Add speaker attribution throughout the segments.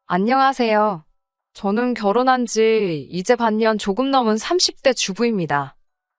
Speaker 1: 안녕하세요. 저는 결혼한 지 이제 반년 조금 넘은 30대 주부입니다.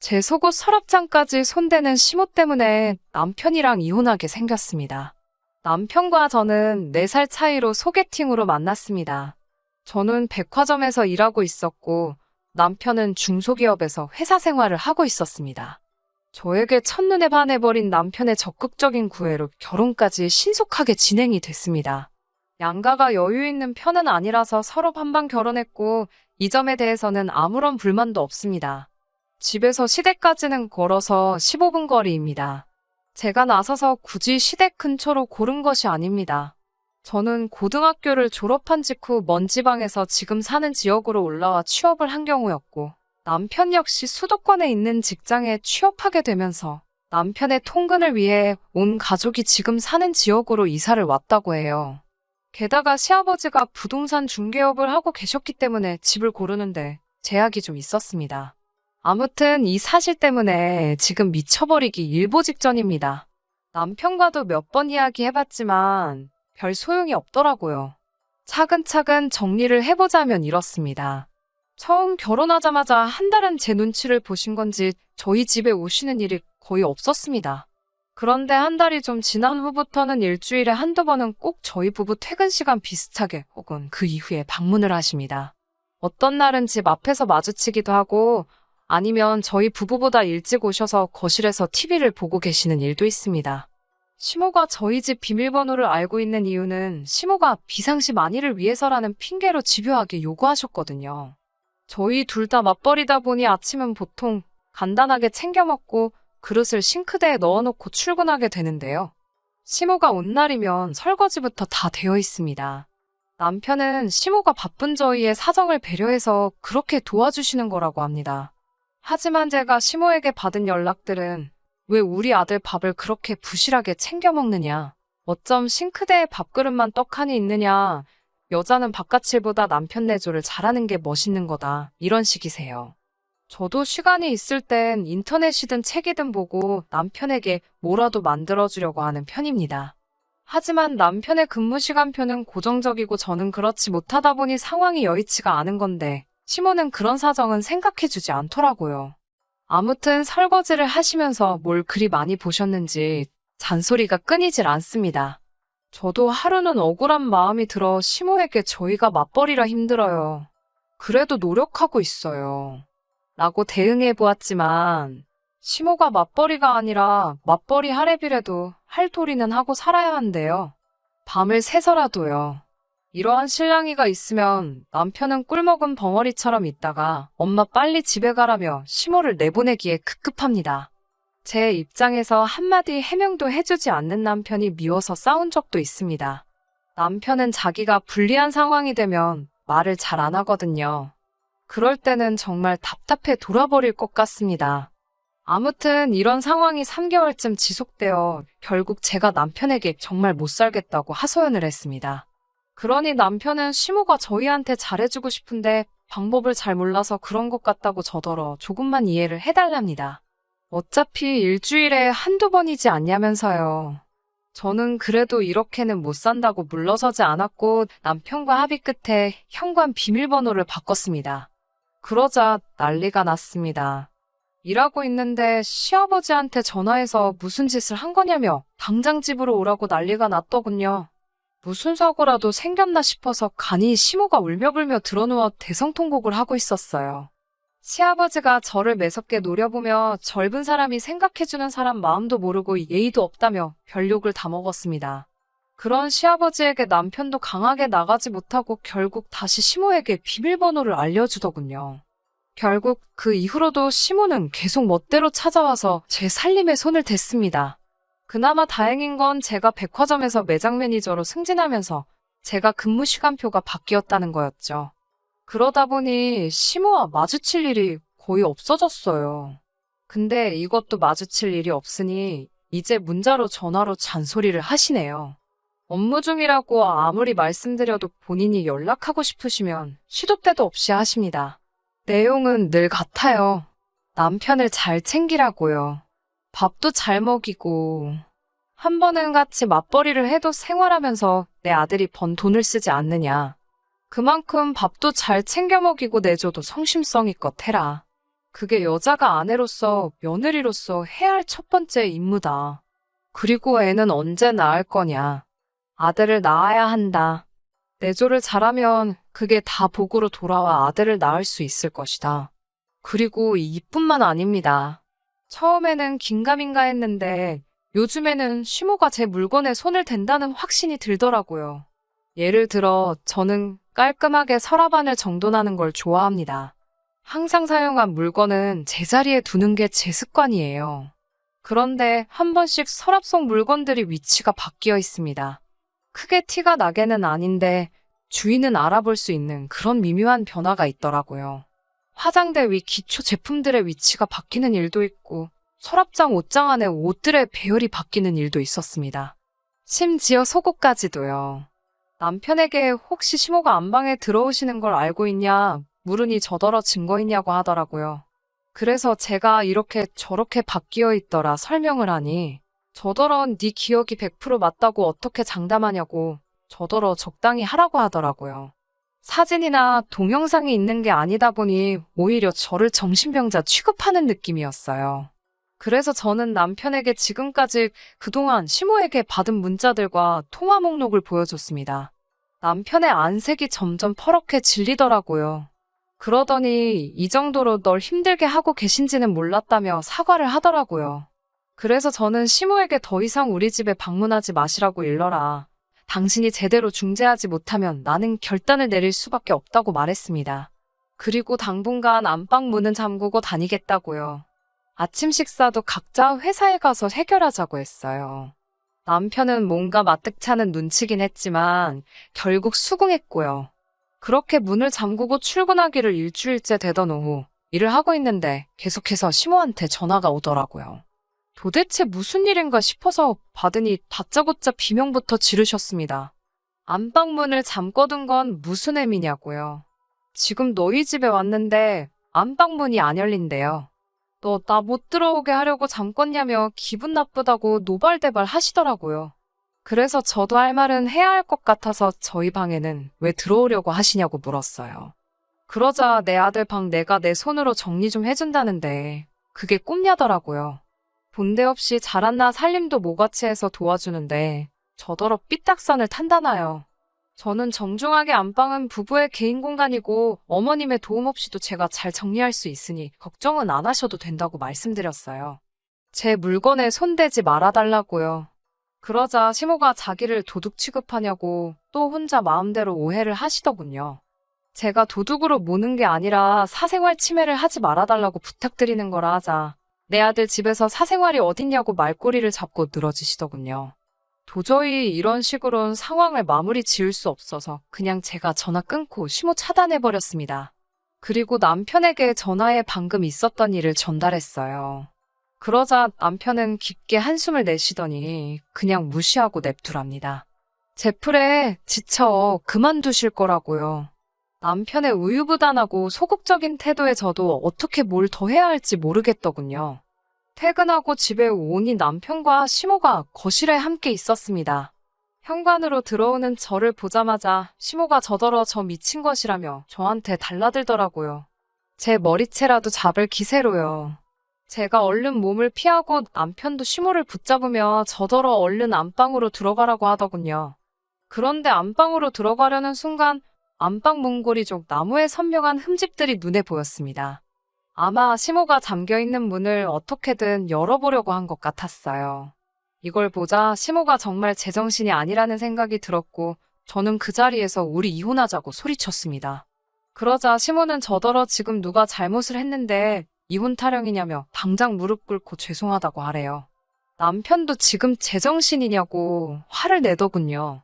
Speaker 1: 제 속옷 서랍장까지 손대는 시모 때문에 남편이랑 이혼하게 생겼습니다. 남편과 저는 4살 차이로 소개팅으로 만났습니다. 저는 백화점에서 일하고 있었고 남편은 중소기업에서 회사 생활을 하고 있었습니다. 저에게 첫눈에 반해버린 남편의 적극적인 구애로 결혼까지 신속하게 진행이 됐습니다. 양가가 여유 있는 편은 아니라서 서로 반반 결혼했고 이 점에 대해서는 아무런 불만도 없습니다. 집에서 시댁까지는 걸어서 15분 거리입니다. 제가 나서서 굳이 시댁 근처로 고른 것이 아닙니다. 저는 고등학교를 졸업한 직후 먼 지방에서 지금 사는 지역으로 올라와 취업을 한 경우였고 남편 역시 수도권에 있는 직장에 취업하게 되면서 남편의 통근을 위해 온 가족이 지금 사는 지역으로 이사를 왔다고 해요. 게다가 시아버지가 부동산 중개업을 하고 계셨기 때문에 집을 고르는데 제약이 좀 있었습니다. 아무튼 이 사실 때문에 지금 미쳐버리기 일보 직전입니다. 남편과도 몇 번 이야기해봤지만 별 소용이 없더라고요. 차근차근 정리를 해보자면 이렇습니다. 처음 결혼하자마자 한 달은 제 눈치를 보신 건지 저희 집에 오시는 일이 거의 없었습니다. 그런데 한 달이 좀 지난 후부터는 일주일에 한두 번은 꼭 저희 부부 퇴근 시간 비슷하게 혹은 그 이후에 방문을 하십니다. 어떤 날은 집 앞에서 마주치기도 하고 아니면 저희 부부보다 일찍 오셔서 거실에서 TV를 보고 계시는 일도 있습니다. 시모가 저희 집 비밀번호를 알고 있는 이유는 시모가 비상시 만일을 위해서라는 핑계로 집요하게 요구하셨거든요. 저희 둘 다 맞벌이다 보니 아침은 보통 간단하게 챙겨 먹고 그릇을 싱크대에 넣어놓고 출근하게 되는데요. 시모가 온 날이면 설거지부터 다 되어 있습니다. 남편은 시모가 바쁜 저희의 사정을 배려해서 그렇게 도와주시는 거라고 합니다. 하지만 제가 시모에게 받은 연락들은 왜 우리 아들 밥을 그렇게 부실하게 챙겨 먹느냐? 어쩜 싱크대에 밥그릇만 떡하니 있느냐? 여자는 바깥일보다 남편 내조를 잘하는 게 멋있는 거다. 이런 식이세요. 저도 시간이 있을 땐 인터넷이든 책이든 보고 남편에게 뭐라도 만들어주려고 하는 편입니다. 하지만 남편의 근무 시간표는 고정적이고 저는 그렇지 못하다 보니 상황이 여의치가 않은 건데 시모는 그런 사정은 생각해주지 않더라고요. 아무튼 설거지를 하시면서 뭘 그리 많이 보셨는지 잔소리가 끊이질 않습니다. 저도 하루는 억울한 마음이 들어 시모에게 저희가 맞벌이라 힘들어요. 그래도 노력하고 있어요. 라고 대응해 보았지만 시모가 맞벌이가 아니라 맞벌이 하래비라도 할 도리는 하고 살아야 한대요. 밤을 새서라도요. 이러한 실랑이가 있으면 남편은 꿀먹은 벙어리처럼 있다가 엄마 빨리 집에 가라며 시모를 내보내기에 급급합니다. 제 입장에서 한마디 해명도 해주지 않는 남편이 미워서 싸운 적도 있습니다. 남편은 자기가 불리한 상황이 되면 말을 잘 안 하거든요. 그럴 때는 정말 답답해 돌아버릴 것 같습니다. 아무튼 이런 상황이 3개월쯤 지속되어 결국 제가 남편에게 정말 못 살겠다고 하소연을 했습니다. 그러니 남편은 시모가 저희한테 잘해주고 싶은데 방법을 잘 몰라서 그런 것 같다고 저더러 조금만 이해를 해달랍니다. 어차피 일주일에 한두 번이지 않냐면서요. 저는 그래도 이렇게는 못 산다고 물러서지 않았고 남편과 합의 끝에 현관 비밀번호를 바꿨습니다. 그러자 난리가 났습니다. 일하고 있는데 시아버지한테 전화해서 무슨 짓을 한 거냐며 당장 집으로 오라고 난리가 났더군요. 무슨 사고라도 생겼나 싶어서 간이 시모가 울며불며 드러누워 대성통곡을 하고 있었어요. 시아버지가 저를 매섭게 노려보며 젊은 사람이 생각해주는 사람 마음도 모르고 예의도 없다며 별욕을 다 먹었습니다. 그런 시아버지에게 남편도 강하게 나가지 못하고 결국 다시 시모에게 비밀번호를 알려주더군요. 결국 그 이후로도 시모는 계속 멋대로 찾아와서 제 살림에 손을 댔습니다. 그나마 다행인 건 제가 백화점에서 매장 매니저로 승진하면서 제가 근무 시간표가 바뀌었다는 거였죠. 그러다 보니 시모와 마주칠 일이 거의 없어졌어요. 근데 이것도 마주칠 일이 없으니 이제 문자로 전화로 잔소리를 하시네요. 업무 중이라고 아무리 말씀드려도 본인이 연락하고 싶으시면 시도 때도 없이 하십니다. 내용은 늘 같아요. 남편을 잘 챙기라고요. 밥도 잘 먹이고. 한 번은 같이 맞벌이를 해도 생활하면서 내 아들이 번 돈을 쓰지 않느냐. 그만큼 밥도 잘 챙겨 먹이고 내줘도 성심성의껏 해라. 그게 여자가 아내로서, 며느리로서 해야 할 첫 번째 임무다. 그리고 애는 언제 낳을 거냐. 아들을 낳아야 한다. 내조를 잘하면 그게 다 복으로 돌아와 아들을 낳을 수 있을 것이다. 그리고 이뿐만 아닙니다. 처음에는 긴가민가 했는데 요즘에는 시모가 제 물건에 손을 댄다는 확신이 들더라고요. 예를 들어 저는 깔끔하게 서랍 안을 정돈하는 걸 좋아합니다. 항상 사용한 물건은 제자리에 두는 게 제 습관이에요. 그런데 한 번씩 서랍 속 물건들이 위치가 바뀌어 있습니다. 크게 티가 나게는 아닌데 주인은 알아볼 수 있는 그런 미묘한 변화가 있더라고요. 화장대 위 기초 제품들의 위치가 바뀌는 일도 있고 서랍장 옷장 안에 옷들의 배열이 바뀌는 일도 있었습니다. 심지어 속옷까지도요. 남편에게 혹시 시모가 안방에 들어오시는 걸 알고 있냐 물으니 저더러 증거 있냐고 하더라고요. 그래서 제가 이렇게 저렇게 바뀌어 있더라 설명을 하니 저더러 네 기억이 100% 맞다고 어떻게 장담하냐고 저더러 적당히 하라고 하더라고요. 사진이나 동영상이 있는 게 아니다 보니 오히려 저를 정신병자 취급하는 느낌이었어요. 그래서 저는 남편에게 지금까지 그동안 시모에게 받은 문자들과 통화 목록을 보여줬습니다. 남편의 안색이 점점 퍼렇게 질리더라고요. 그러더니 이 정도로 널 힘들게 하고 계신지는 몰랐다며 사과를 하더라고요. 그래서 저는 시모에게 더 이상 우리 집에 방문하지 마시라고 일러라. 당신이 제대로 중재하지 못하면 나는 결단을 내릴 수밖에 없다고 말했습니다. 그리고 당분간 안방 문은 잠그고 다니겠다고요. 아침 식사도 각자 회사에 가서 해결하자고 했어요. 남편은 뭔가 마뜩찮은 눈치긴 했지만 결국 수긍했고요. 그렇게 문을 잠그고 출근하기를 일주일째 되던 오후 일을 하고 있는데 계속해서 시모한테 전화가 오더라고요. 도대체 무슨 일인가 싶어서 받으니 다짜고짜 비명부터 지르셨습니다. 안방문을 잠궈둔 건 무슨 의미냐고요. 지금 너희 집에 왔는데 안방문이 안 열린대요. 너 나 못 들어오게 하려고 잠궜냐며 기분 나쁘다고 노발대발 하시더라고요. 그래서 저도 할 말은 해야 할 것 같아서 저희 방에는 왜 들어오려고 하시냐고 물었어요. 그러자 내 아들 방 내가 내 손으로 정리 좀 해준다는데 그게 꿈냐더라고요. 본데 없이 자란 나 살림도 모같이 해서 도와주는데 저더러 삐딱선을 탄다나요. 저는 정중하게 안방은 부부의 개인 공간이고 어머님의 도움 없이도 제가 잘 정리할 수 있으니 걱정은 안 하셔도 된다고 말씀드렸어요. 제 물건에 손대지 말아달라고요. 그러자 시모가 자기를 도둑 취급하냐고 또 혼자 마음대로 오해를 하시더군요. 제가 도둑으로 모는 게 아니라 사생활 침해를 하지 말아달라고 부탁드리는 거라 하자 내 아들 집에서 사생활이 어딨냐고 말꼬리를 잡고 늘어지시더군요. 도저히 이런 식으로는 상황을 마무리 지을 수 없어서 그냥 제가 전화 끊고 시모 차단해버렸습니다. 그리고 남편에게 전화에 방금 있었던 일을 전달했어요. 그러자 남편은 깊게 한숨을 내쉬더니 그냥 무시하고 냅두랍니다. 제 풀에 지쳐 그만두실 거라고요. 남편의 우유부단하고 소극적인 태도에 저도 어떻게 뭘 더 해야 할지 모르겠더군요. 퇴근하고 집에 오니 남편과 시모가 거실에 함께 있었습니다. 현관으로 들어오는 저를 보자마자 시모가 저더러 저 미친 것이라며 저한테 달라들더라고요. 제 머리채라도 잡을 기세로요. 제가 얼른 몸을 피하고 남편도 시모를 붙잡으며 저더러 얼른 안방으로 들어가라고 하더군요. 그런데 안방으로 들어가려는 순간 안방 문고리 쪽 나무에 선명한 흠집들이 눈에 보였습니다. 아마 시모가 잠겨있는 문을 어떻게든 열어보려고 한 것 같았어요. 이걸 보자 시모가 정말 제정신이 아니라는 생각이 들었고 저는 그 자리에서 우리 이혼하자고 소리쳤습니다. 그러자 시모는 저더러 지금 누가 잘못을 했는데 이혼 타령이냐며 당장 무릎 꿇고 죄송하다고 하래요. 남편도 지금 제정신이냐고 화를 내더군요.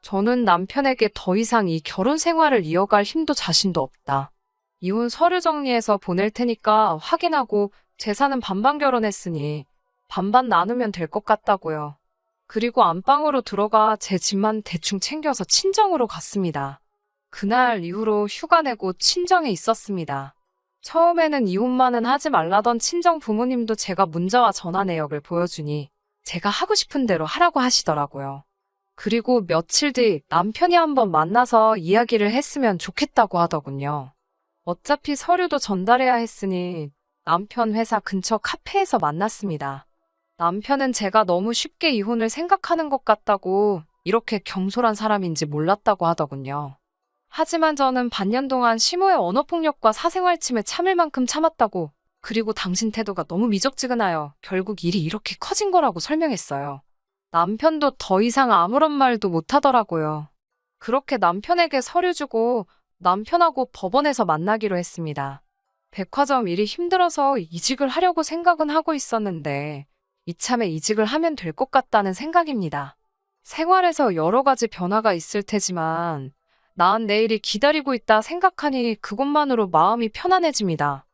Speaker 1: 저는 남편에게 더 이상 이 결혼 생활을 이어갈 힘도 자신도 없다. 이혼 서류 정리해서 보낼 테니까 확인하고 재산은 반반 결혼했으니 반반 나누면 될 것 같다고요. 그리고 안방으로 들어가 제 집만 대충 챙겨서 친정으로 갔습니다. 그날 이후로 휴가 내고 친정에 있었습니다. 처음에는 이혼만은 하지 말라던 친정 부모님도 제가 문자와 전화 내역을 보여주니 제가 하고 싶은 대로 하라고 하시더라고요. 그리고 며칠 뒤 남편이 한번 만나서 이야기를 했으면 좋겠다고 하더군요. 어차피 서류도 전달해야 했으니 남편 회사 근처 카페에서 만났습니다. 남편은 제가 너무 쉽게 이혼을 생각하는 것 같다고 이렇게 경솔한 사람인지 몰랐다고 하더군요. 하지만 저는 반년 동안 시모의 언어폭력과 사생활 침해 참을 만큼 참았다고, 그리고 당신 태도가 너무 미적지근하여 결국 일이 이렇게 커진 거라고 설명했어요. 남편도 더 이상 아무런 말도 못하더라고요. 그렇게 남편에게 서류 주고 남편하고 법원에서 만나기로 했습니다. 백화점 일이 힘들어서 이직을 하려고 생각은 하고 있었는데 이참에 이직을 하면 될 것 같다는 생각입니다. 생활에서 여러 가지 변화가 있을 테지만 나은 내일이 기다리고 있다 생각하니 그것만으로 마음이 편안해집니다.